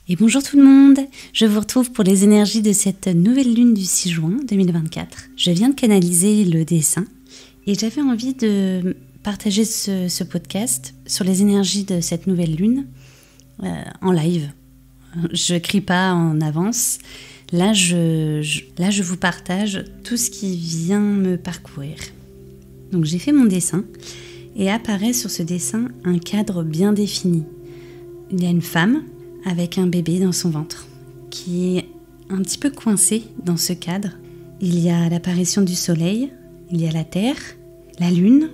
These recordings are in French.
Et bonjour tout le monde, je vous retrouve pour les énergies de cette nouvelle lune du 6 juin 2024. Je viens de canaliser le dessin et j'avais envie de partager ce podcast sur les énergies de cette nouvelle lune en live. Je crie pas en avance, là je vous partage tout ce qui vient me parcourir. Donc j'ai fait mon dessin et apparaît sur ce dessin un cadre bien défini. Il y a une femme avec un bébé dans son ventre, qui est un petit peu coincé dans ce cadre. Il y a l'apparition du soleil, il y a la terre, la lune.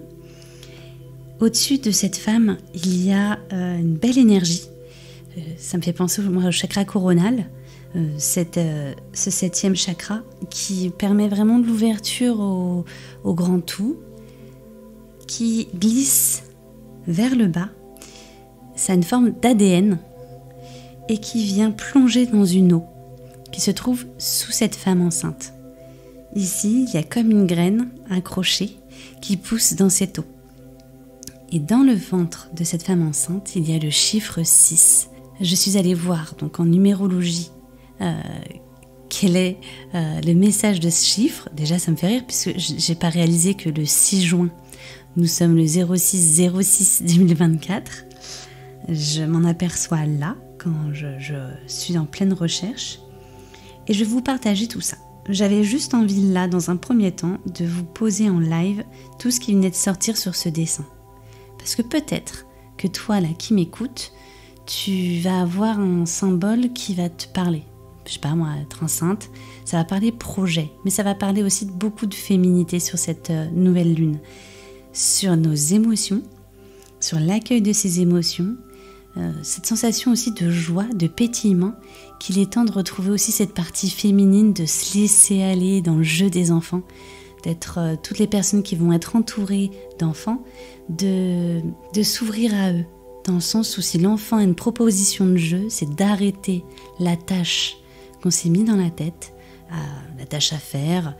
Au-dessus de cette femme, il y a une belle énergie. Ça me fait penser au chakra coronal, ce 7e chakra, qui permet vraiment de l'ouverture au grand tout, qui glisse vers le bas. Ça a une forme d'ADN, et qui vient plonger dans une eau qui se trouve sous cette femme enceinte. Ici, il y a comme une graine accrochée qui pousse dans cette eau. Et dans le ventre de cette femme enceinte, il y a le chiffre 6. Je suis allée voir donc en numérologie quel est le message de ce chiffre. Déjà, ça me fait rire puisque j'ai pas réalisé que le 6 juin, nous sommes le 06/06/2024. Je m'en aperçois là, quand je suis en pleine recherche, et je vais vous partager tout ça. J'avais juste envie là, dans un premier temps, de vous poser en live tout ce qui venait de sortir sur ce dessin. Parce que peut-être que toi là qui m'écoutes, tu vas avoir un symbole qui va te parler. Je sais pas moi, être enceinte, ça va parler projet, mais ça va parler aussi de beaucoup de féminité sur cette nouvelle lune, sur nos émotions, sur l'accueil de ces émotions, cette sensation aussi de joie, de pétillement, qu'il est temps de retrouver aussi cette partie féminine, de se laisser aller dans le jeu des enfants, d'être toutes les personnes qui vont être entourées d'enfants, de s'ouvrir à eux, dans le sens où si l'enfant a une proposition de jeu, c'est d'arrêter la tâche qu'on s'est mis dans la tête, la tâche à faire,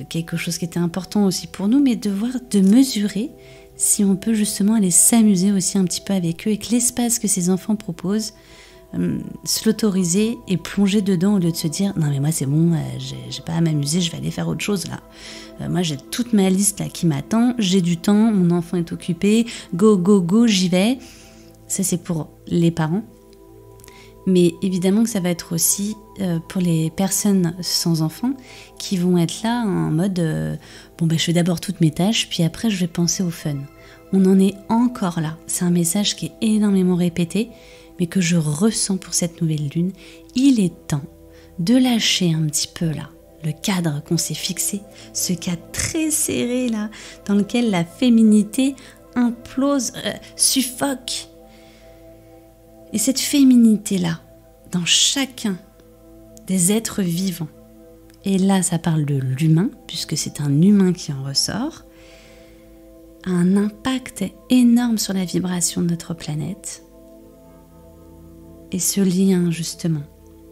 quelque chose qui était important aussi pour nous, mais de mesurer si on peut justement aller s'amuser aussi un petit peu avec eux et que l'espace que ces enfants proposent, se l'autoriser et plonger dedans au lieu de se dire « Non mais moi c'est bon, j'ai pas à m'amuser, je vais aller faire autre chose là. Moi j'ai toute ma liste là qui m'attend, j'ai du temps, mon enfant est occupé, go, j'y vais. » Ça c'est pour les parents. Mais évidemment que ça va être aussi pour les personnes sans enfants qui vont être là en mode je fais d'abord toutes mes tâches, puis après je vais penser au fun. On en est encore là. C'est un message qui est énormément répété, mais que je ressens pour cette nouvelle lune. Il est temps de lâcher un petit peu là le cadre qu'on s'est fixé, ce cadre très serré là, dans lequel la féminité implose, suffoque. Et cette féminité-là, dans chacun des êtres vivants, et là ça parle de l'humain, puisque c'est un humain qui en ressort, a un impact énorme sur la vibration de notre planète. Et ce lien justement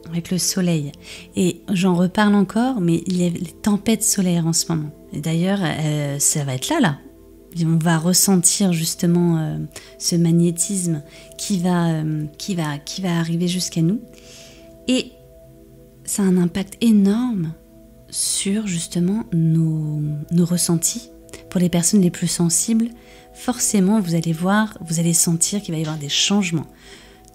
avec le soleil. Et j'en reparle encore, mais il y a les tempêtes solaires en ce moment. Et d'ailleurs, ça va être là. Et on va ressentir justement ce magnétisme qui va arriver jusqu'à nous. Et ça a un impact énorme sur justement nos ressentis. Pour les personnes les plus sensibles, forcément vous allez sentir qu'il va y avoir des changements.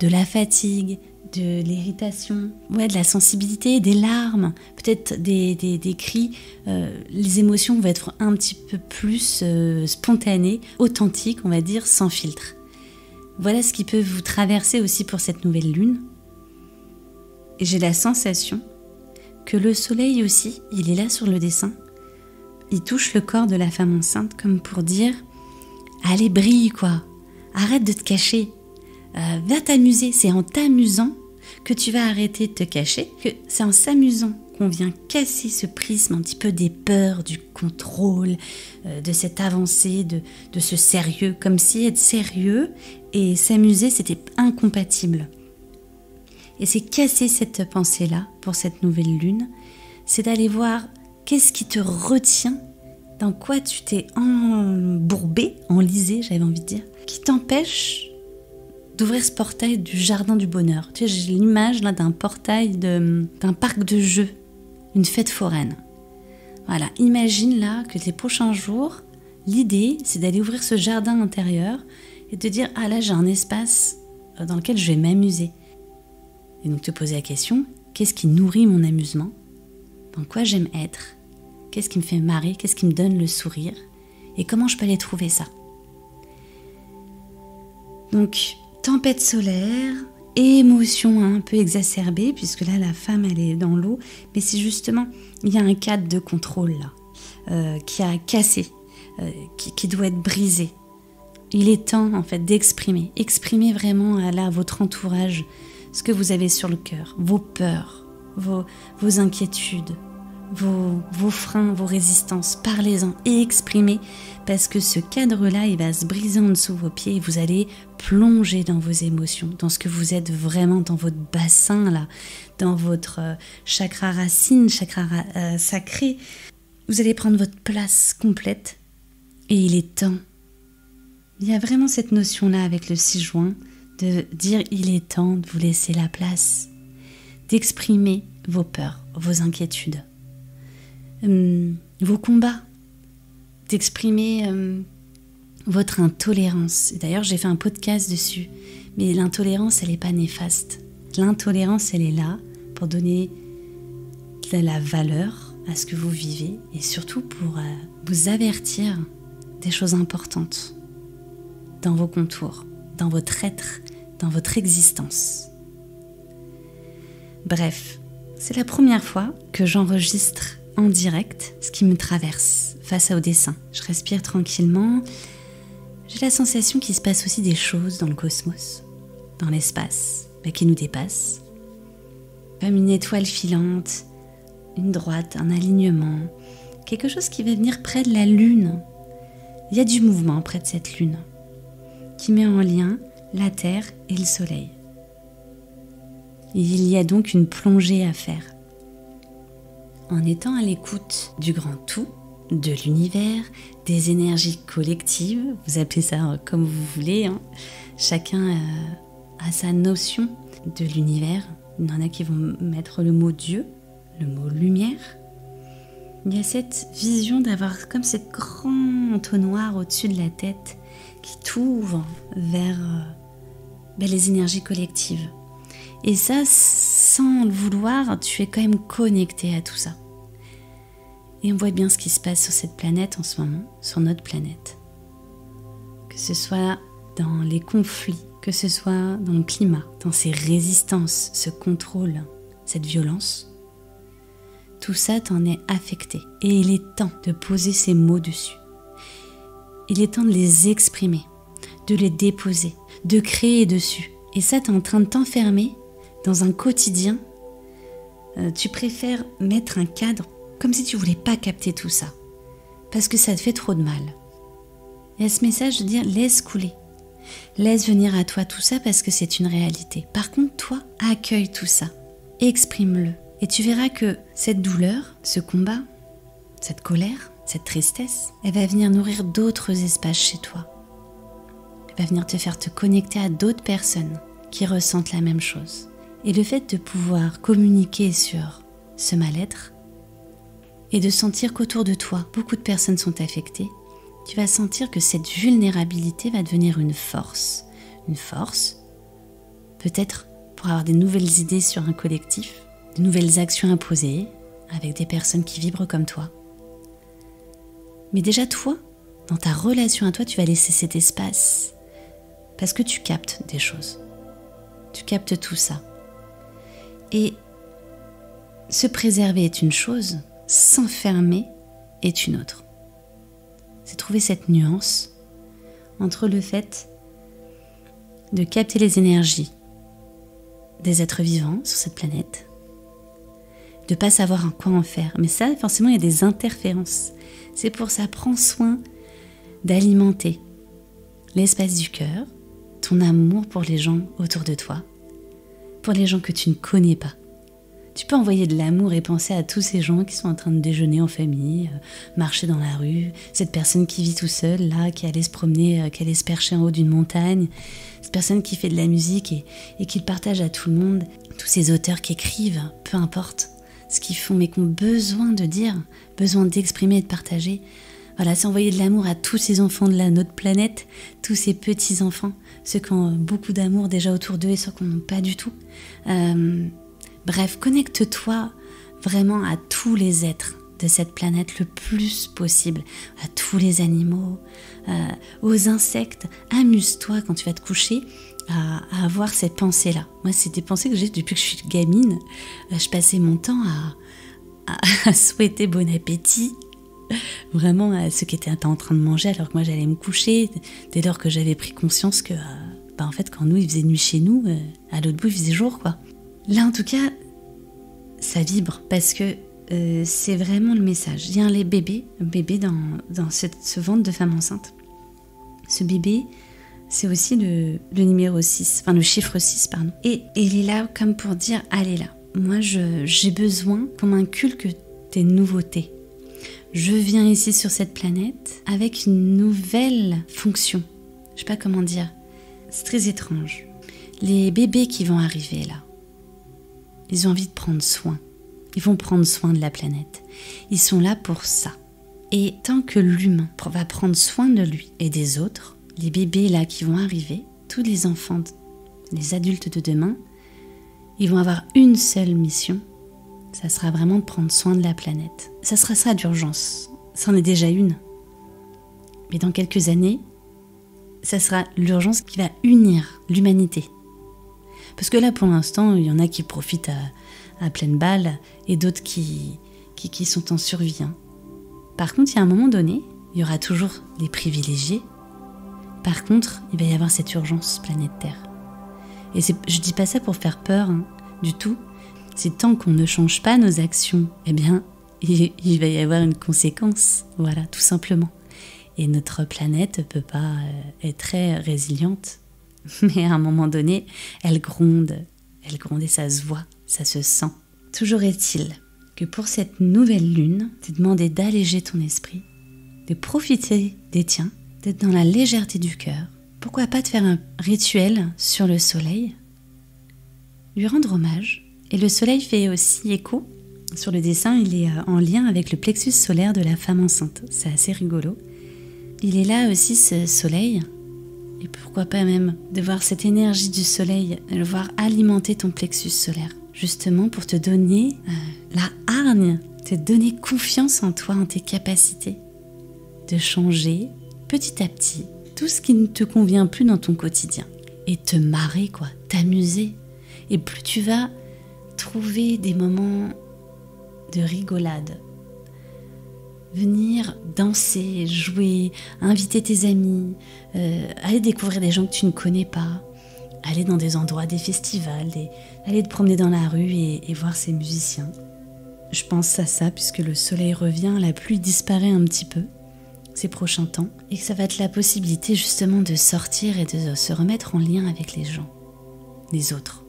De la fatigue, de l'irritation, de la sensibilité, des larmes, peut-être des cris. Les émotions vont être un petit peu plus spontanées, authentiques, on va dire, sans filtre. Voilà ce qui peut vous traverser aussi pour cette nouvelle lune. Et j'ai la sensation que le soleil aussi, il est là sur le dessin. Il touche le corps de la femme enceinte comme pour dire « Allez, brille quoi, arrête de te cacher, va t'amuser, c'est en t'amusant que tu vas arrêter de te cacher, que c'est en s'amusant qu'on vient casser ce prisme un petit peu des peurs, du contrôle, de cette avancée, de ce sérieux, comme si être sérieux et s'amuser c'était incompatible. » Et c'est casser cette pensée-là pour cette nouvelle lune, c'est d'aller voir qu'est-ce qui te retient, dans quoi tu t'es embourbé, enlisé, j'avais envie de dire, qui t'empêche d'ouvrir ce portail du jardin du bonheur. Tu sais, j'ai l'image là d'un portail d'un parc de jeux, une fête foraine. Voilà, imagine là que les prochains jours, l'idée c'est d'aller ouvrir ce jardin intérieur et de dire « Ah là j'ai un espace dans lequel je vais m'amuser ». Et donc te poser la question, qu'est-ce qui nourrit mon amusement ? Dans quoi j'aime être ? Qu'est-ce qui me fait marrer ? Qu'est-ce qui me donne le sourire ? Et comment je peux aller trouver ça ? Donc, tempête solaire, émotion un peu exacerbée, puisque là la femme elle est dans l'eau, mais c'est justement, il y a un cadre de contrôle là, qui a cassé, qui doit être brisé. Il est temps en fait d'exprimer, exprimer vraiment là à votre entourage ce que vous avez sur le cœur, vos peurs, vos inquiétudes, vos freins, vos résistances, parlez-en et exprimez, parce que ce cadre-là, il va se briser en dessous de vos pieds et vous allez plonger dans vos émotions, dans ce que vous êtes vraiment, dans votre bassin, là, dans votre chakra racine, chakra sacré. Vous allez prendre votre place complète et il est temps. Il y a vraiment cette notion-là avec le 6 juin de dire il est temps de vous laisser la place, d'exprimer vos peurs, vos inquiétudes, vos combats, d'exprimer votre intolérance. Et d'ailleurs, j'ai fait un podcast dessus, mais l'intolérance, elle n'est pas néfaste. L'intolérance, elle est là pour donner de la valeur à ce que vous vivez et surtout pour vous avertir des choses importantes dans vos contours, dans votre être, dans votre existence. Bref, c'est la première fois que j'enregistre en direct ce qui me traverse face au dessin. Je respire tranquillement. J'ai la sensation qu'il se passe aussi des choses dans le cosmos, dans l'espace, qui nous dépassent. Comme une étoile filante, une droite, un alignement, quelque chose qui va venir près de la Lune. Il y a du mouvement près de cette Lune qui met en lien la Terre et le Soleil. Il y a donc une plongée à faire. En étant à l'écoute du grand tout, de l'univers, des énergies collectives, vous appelez ça comme vous voulez, hein. Chacun a sa notion de l'univers. Il y en a qui vont mettre le mot Dieu, le mot lumière. Il y a cette vision d'avoir comme ce grand entonnoir au-dessus de la tête qui t'ouvre vers les énergies collectives. Et ça, sans le vouloir, tu es quand même connecté à tout ça. Et on voit bien ce qui se passe sur cette planète en ce moment, sur notre planète. Que ce soit dans les conflits, que ce soit dans le climat, dans ces résistances, ce contrôle, cette violence, tout ça t'en est affecté. Et il est temps de poser ces mots dessus. Il est temps de les exprimer, de les déposer, de créer dessus. Et ça, t'es en train de t'enfermer dans un quotidien. Tu préfères mettre un cadre comme si tu voulais pas capter tout ça, parce que ça te fait trop de mal. Il y a ce message de dire laisse couler, laisse venir à toi tout ça parce que c'est une réalité. Par contre, toi, accueille tout ça, exprime-le, et tu verras que cette douleur, ce combat, cette colère, cette tristesse, elle va venir nourrir d'autres espaces chez toi. Elle va venir te faire te connecter à d'autres personnes qui ressentent la même chose. Et le fait de pouvoir communiquer sur ce mal-être et de sentir qu'autour de toi, beaucoup de personnes sont affectées, tu vas sentir que cette vulnérabilité va devenir une force. Une force, peut-être pour avoir des nouvelles idées sur un collectif, de nouvelles actions à poser avec des personnes qui vibrent comme toi. Mais déjà toi, dans ta relation à toi, tu vas laisser cet espace parce que tu captes des choses. Tu captes tout ça. Et se préserver est une chose, s'enfermer est une autre. C'est trouver cette nuance entre le fait de capter les énergies des êtres vivants sur cette planète, de ne pas savoir quoi en faire. Mais ça, forcément, il y a des interférences. C'est pour ça, prends soin d'alimenter l'espace du cœur, ton amour pour les gens autour de toi, pour les gens que tu ne connais pas. Tu peux envoyer de l'amour et penser à tous ces gens qui sont en train de déjeuner en famille, marcher dans la rue, cette personne qui vit tout seul, là, qui allait se promener, qui allait se percher en haut d'une montagne, cette personne qui fait de la musique et qui le partage à tout le monde. Tous ces auteurs qui écrivent, peu importe ce qu'ils font, mais qui ont besoin de dire, besoin d'exprimer et de partager. Voilà, c'est envoyer de l'amour à tous ces enfants de notre planète, tous ces petits-enfants, ceux qui ont beaucoup d'amour déjà autour d'eux et ceux qui n'en ont pas du tout. Bref, connecte-toi vraiment à tous les êtres de cette planète le plus possible, à tous les animaux, aux insectes. Amuse-toi quand tu vas te coucher à avoir ces pensées-là. Moi, c'est des pensées que j'ai depuis que je suis gamine. Je passais mon temps à souhaiter bon appétit, vraiment à ceux qui étaient en train de manger alors que moi j'allais me coucher, dès lors que j'avais pris conscience que en fait quand nous il faisait nuit chez nous, à l'autre bout il faisait jour quoi. Là en tout cas ça vibre parce que c'est vraiment le message. Il y a un bébé dans ce ventre de femme enceinte. Ce bébé c'est aussi le numéro 6, enfin le chiffre 6 pardon. Et il est là comme pour dire allez là, moi j'ai besoin qu'on m'inculque des nouveautés. Je viens ici sur cette planète avec une nouvelle fonction. Je sais pas comment dire. C'est très étrange. Les bébés qui vont arriver là, ils ont envie de prendre soin. Ils vont prendre soin de la planète. Ils sont là pour ça. Et tant que l'humain va prendre soin de lui et des autres, les bébés là qui vont arriver, tous les enfants, les adultes de demain, ils vont avoir une seule mission. Ça sera vraiment de prendre soin de la planète. Ça sera ça d'urgence. Ça en est déjà une. Mais dans quelques années, ça sera l'urgence qui va unir l'humanité. Parce que là, pour l'instant, il y en a qui profitent à pleine balle et d'autres qui sont en survie. Par contre, il y a un moment donné, il y aura toujours les privilégiés. Par contre, il va y avoir cette urgence planète Terre. Et je dis pas ça pour faire peur, du tout. C'est tant qu'on ne change pas nos actions, eh bien, il va y avoir une conséquence, voilà, tout simplement. Et notre planète ne peut pas être très résiliente, mais à un moment donné, elle gronde et ça se voit, ça se sent. Toujours est-il que pour cette nouvelle lune, t'es demandé d'alléger ton esprit, de profiter des tiens, d'être dans la légèreté du cœur. Pourquoi pas de faire un rituel sur le soleil, lui rendre hommage. Et le soleil fait aussi écho. Sur le dessin, il est en lien avec le plexus solaire de la femme enceinte. C'est assez rigolo. Il est là aussi, ce soleil. Et pourquoi pas même de voir cette énergie du soleil, de le voir alimenter ton plexus solaire. Justement pour te donner la hargne, te donner confiance en toi, en tes capacités. De changer petit à petit tout ce qui ne te convient plus dans ton quotidien. Et te marrer quoi, t'amuser. Et plus tu vas trouver des moments de rigolade, venir danser, jouer, inviter tes amis, aller découvrir des gens que tu ne connais pas, aller dans des endroits, des festivals, aller te promener dans la rue et voir ces musiciens. Je pense à ça puisque le soleil revient, la pluie disparaît un petit peu ces prochains temps et que ça va être la possibilité justement de sortir et de se remettre en lien avec les gens, les autres.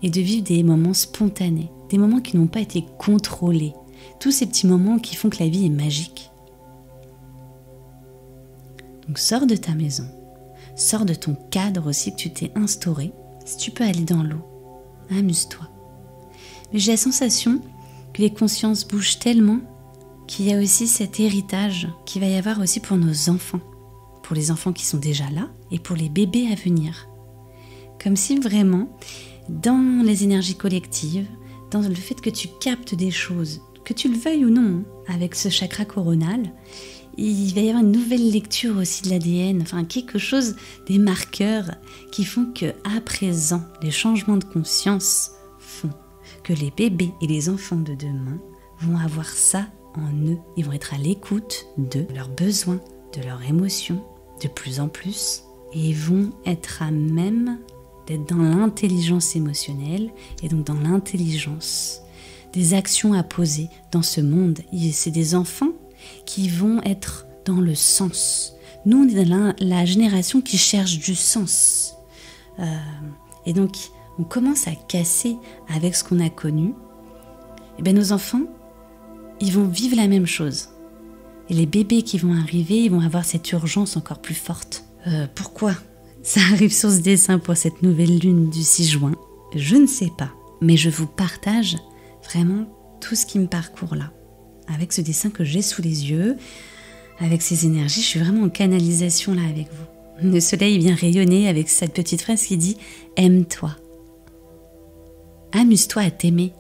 Et de vivre des moments spontanés, des moments qui n'ont pas été contrôlés. Tous ces petits moments qui font que la vie est magique. Donc sors de ta maison, sors de ton cadre aussi que tu t'es instauré. Si tu peux aller dans l'eau, amuse-toi. Mais j'ai la sensation que les consciences bougent tellement qu'il y a aussi cet héritage qu'il va y avoir aussi pour nos enfants. Pour les enfants qui sont déjà là et pour les bébés à venir. Comme si vraiment... dans les énergies collectives, dans le fait que tu captes des choses, que tu le veuilles ou non, avec ce chakra coronal, il va y avoir une nouvelle lecture aussi de l'ADN, enfin quelque chose, des marqueurs qui font que à présent, les changements de conscience font que les bébés et les enfants de demain vont avoir ça en eux. Ils vont être à l'écoute de leurs besoins, de leurs émotions, de plus en plus, et ils vont être à même d'être dans l'intelligence émotionnelle et donc dans l'intelligence des actions à poser dans ce monde. C'est des enfants qui vont être dans le sens. Nous, on est dans la génération qui cherche du sens. Et donc, on commence à casser avec ce qu'on a connu, et bien nos enfants, ils vont vivre la même chose. Et les bébés qui vont arriver, ils vont avoir cette urgence encore plus forte. Pourquoi ça arrive sur ce dessin pour cette nouvelle lune du 6 juin? Je ne sais pas, mais je vous partage vraiment tout ce qui me parcourt là. Avec ce dessin que j'ai sous les yeux, avec ces énergies, je suis vraiment en canalisation là avec vous. Le soleil vient rayonner avec cette petite phrase qui dit « Aime-toi ». Amuse-toi à t'aimer.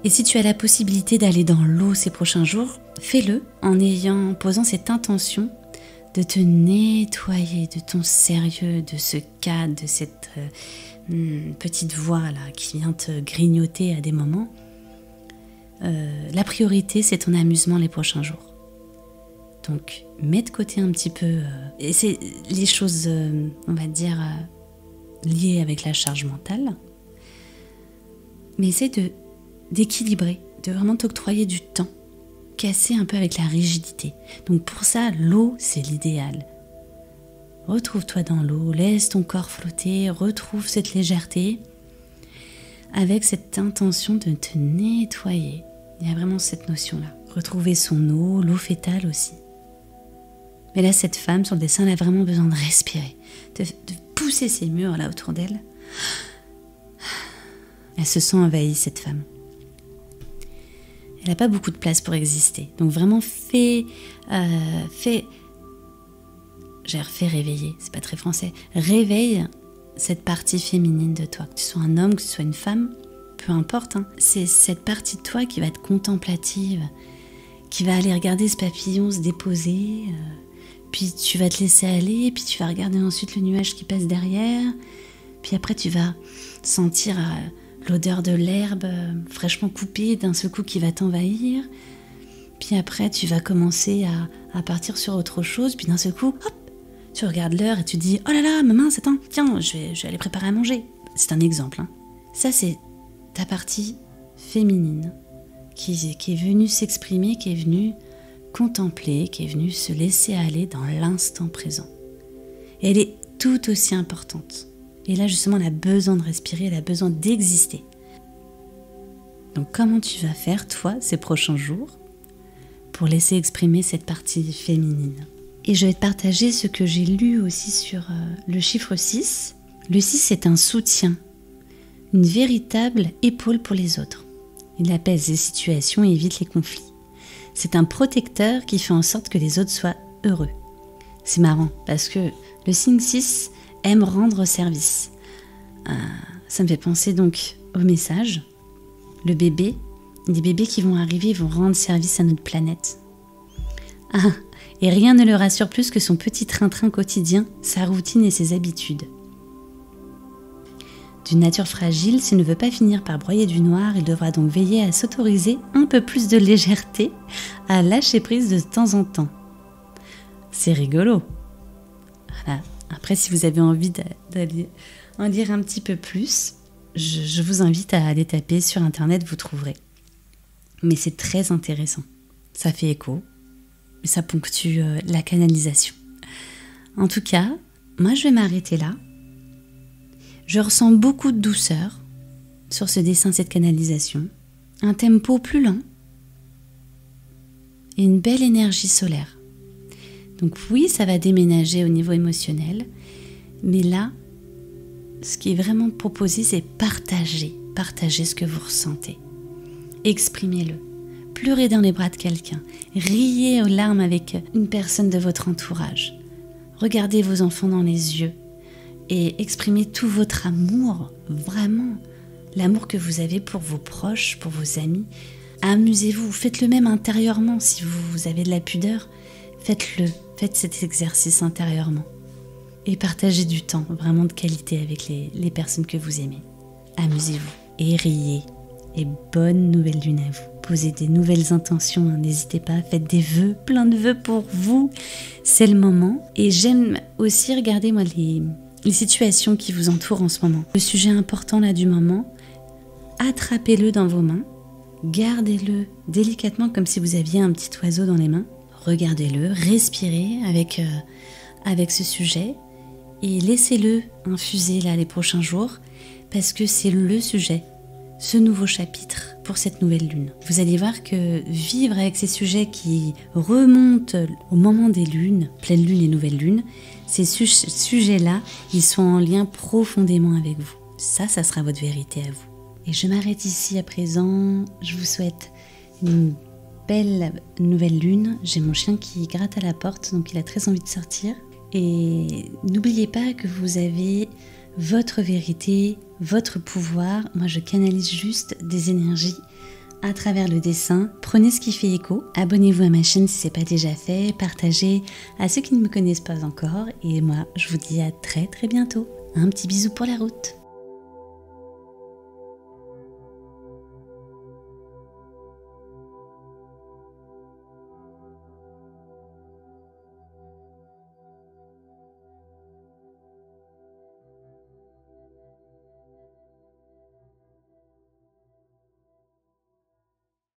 Et si tu as la possibilité d'aller dans l'eau ces prochains jours, fais-le en posant cette intention de te nettoyer de ton sérieux, de ce cadre, de cette petite voix là qui vient te grignoter à des moments. La priorité, c'est ton amusement les prochains jours. Donc, mets de côté un petit peu et c'est les choses, on va dire, liées avec la charge mentale. Mais essaie d'équilibrer, de vraiment t'octroyer du temps, casser un peu avec la rigidité. Donc pour ça, l'eau, c'est l'idéal. Retrouve-toi dans l'eau, laisse ton corps flotter, retrouve cette légèreté avec cette intention de te nettoyer. Il y a vraiment cette notion-là. Retrouver son eau, l'eau fétale aussi. Mais là, cette femme, sur le dessin, elle a vraiment besoin de respirer, de pousser ses murs là autour d'elle. Elle se sent envahie, cette femme. Elle n'a pas beaucoup de place pour exister. Donc vraiment, fais réveiller, c'est pas très français. Réveille cette partie féminine de toi. Que tu sois un homme, que tu sois une femme, peu importe. Hein. C'est cette partie de toi qui va être contemplative, qui va aller regarder ce papillon se déposer, puis tu vas te laisser aller, puis tu vas regarder ensuite le nuage qui passe derrière, puis après tu vas sentir l'odeur de l'herbe fraîchement coupée d'un seul coup qui va t'envahir, puis après tu vas commencer à partir sur autre chose, puis d'un seul coup, hop, tu regardes l'heure et tu dis « Oh là là, ma mince, attends, tiens, je vais aller préparer à manger ». C'est un exemple. Hein. Ça, c'est ta partie féminine qui est venue s'exprimer, qui est venue contempler, qui est venue se laisser aller dans l'instant présent. Et elle est tout aussi importante. Et là, justement, elle a besoin de respirer, elle a besoin d'exister. Donc, comment tu vas faire, toi, ces prochains jours, pour laisser exprimer cette partie féminine? Et je vais te partager ce que j'ai lu aussi sur le chiffre 6. Le 6, c'est un soutien, une véritable épaule pour les autres. Il apaise les situations et évite les conflits. C'est un protecteur qui fait en sorte que les autres soient heureux. C'est marrant, parce que le signe 6 aime rendre service. Ça me fait penser donc au message. Le bébé, les bébés qui vont arriver vont rendre service à notre planète. Et rien ne le rassure plus que son petit train-train quotidien, sa routine et ses habitudes. D'une nature fragile, s'il ne veut pas finir par broyer du noir, il devra donc veiller à s'autoriser un peu plus de légèreté, à lâcher prise de temps en temps. C'est rigolo. Voilà. Après, si vous avez envie d'aller en lire un petit peu plus, je vous invite à aller taper sur Internet, vous trouverez. Mais c'est très intéressant. Ça fait écho, mais ça ponctue la canalisation. En tout cas, moi je vais m'arrêter là. Je ressens beaucoup de douceur sur ce dessin, cette canalisation. Un tempo plus lent et une belle énergie solaire. Donc oui, ça va déménager au niveau émotionnel, mais là, ce qui est vraiment proposé, c'est partager ce que vous ressentez. Exprimez-le. Pleurez dans les bras de quelqu'un. Riez aux larmes avec une personne de votre entourage. Regardez vos enfants dans les yeux et exprimez tout votre amour, vraiment, l'amour que vous avez pour vos proches, pour vos amis. Amusez-vous, faites-le même intérieurement si vous avez de la pudeur. Faites-le, faites cet exercice intérieurement. Et partagez du temps vraiment de qualité avec les personnes que vous aimez. Amusez-vous et riez. Et bonne nouvelle lune à vous. Posez des nouvelles intentions, n'hésitez pas, faites des vœux, plein de vœux pour vous. C'est le moment. Et j'aime aussi regarder moi les situations qui vous entourent en ce moment. Le sujet important là du moment, attrapez-le dans vos mains, gardez-le délicatement comme si vous aviez un petit oiseau dans les mains. Regardez-le, respirez avec ce sujet et laissez-le infuser là les prochains jours parce que c'est le sujet, ce nouveau chapitre pour cette nouvelle lune. Vous allez voir que vivre avec ces sujets qui remontent au moment des lunes, pleine lune et nouvelle lune, ces sujets-là, ils sont en lien profondément avec vous. Ça sera votre vérité à vous. Et je m'arrête ici à présent. Je vous souhaite une belle nouvelle lune. J'ai mon chien qui gratte à la porte, donc il a très envie de sortir. Et n'oubliez pas que vous avez votre vérité, votre pouvoir. Moi, je canalise juste des énergies à travers le dessin. Prenez ce qui fait écho. Abonnez-vous à ma chaîne si ce n'est pas déjà fait. Partagez à ceux qui ne me connaissent pas encore. Et moi, je vous dis à très très bientôt. Un petit bisou pour la route.